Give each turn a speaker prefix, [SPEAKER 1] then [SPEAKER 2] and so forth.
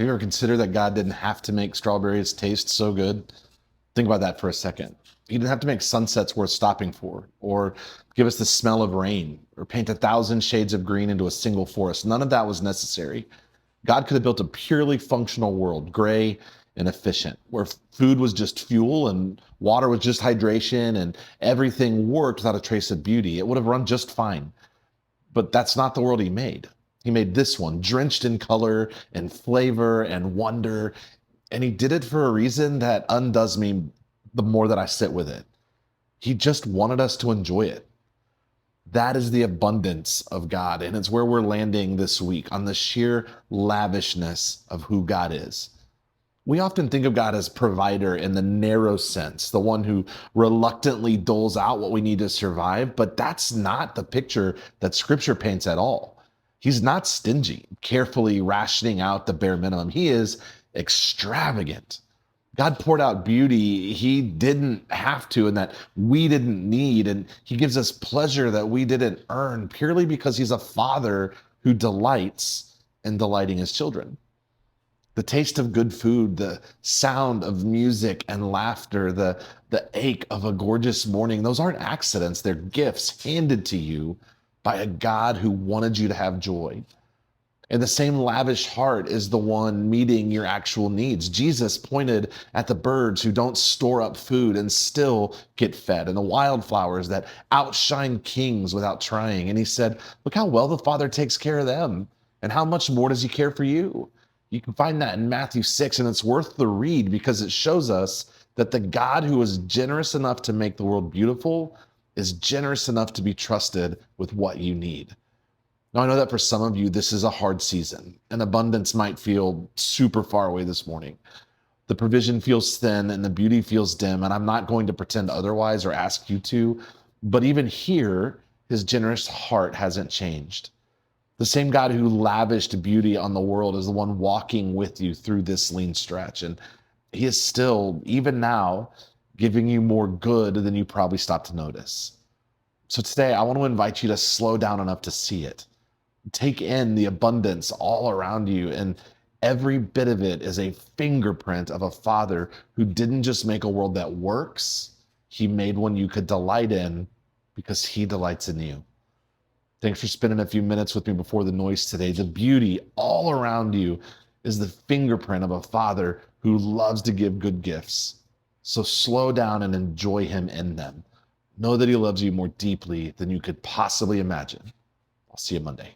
[SPEAKER 1] Have you ever considered that God didn't have to make strawberries taste so good? Think about that for a second. He didn't have to make sunsets worth stopping for, or give us the smell of rain, or paint 1,000 shades of green into a single forest. None of that was necessary. God could have built a purely functional world, gray and efficient, where food was just fuel and water was just hydration and everything worked without a trace of beauty. It would have run just fine. But that's not the world he made. He made this one, drenched in color and flavor and wonder. And he did it for a reason that undoes me the more that I sit with it. He just wanted us to enjoy it. That is the abundance of God. And it's where we're landing this week, on the sheer lavishness of who God is. We often think of God as provider in the narrow sense, the one who reluctantly doles out what we need to survive, but that's not the picture that scripture paints at all. He's not stingy, carefully rationing out the bare minimum. He is extravagant. God poured out beauty he didn't have to and that we didn't need. And he gives us pleasure that we didn't earn purely because he's a father who delights in delighting his children. The taste of good food, the sound of music and laughter, the ache of a gorgeous morning, those aren't accidents. They're gifts handed to you by a God who wanted you to have joy. And the same lavish heart is the one meeting your actual needs. Jesus pointed at the birds who don't store up food and still get fed, and the wildflowers that outshine kings without trying. And he said, look how well the Father takes care of them, and how much more does he care for you? You can find that in Matthew 6, and it's worth the read because it shows us that the God who is generous enough to make the world beautiful is generous enough to be trusted with what you need. Now, I know that for some of you, this is a hard season, and abundance might feel super far away this morning. The provision feels thin and the beauty feels dim, and I'm not going to pretend otherwise or ask you to, but even here, his generous heart hasn't changed. The same God who lavished beauty on the world is the one walking with you through this lean stretch, and he is still, even now, giving you more good than you probably stopped to notice. So today, I want to invite you to slow down enough to see it. Take in the abundance all around you, and every bit of it is a fingerprint of a father who didn't just make a world that works, he made one you could delight in because he delights in you. Thanks for spending a few minutes with me before the noise today. The beauty all around you is the fingerprint of a father who loves to give good gifts. So slow down and enjoy him in them. Know that he loves you more deeply than you could possibly imagine. I'll see you Monday.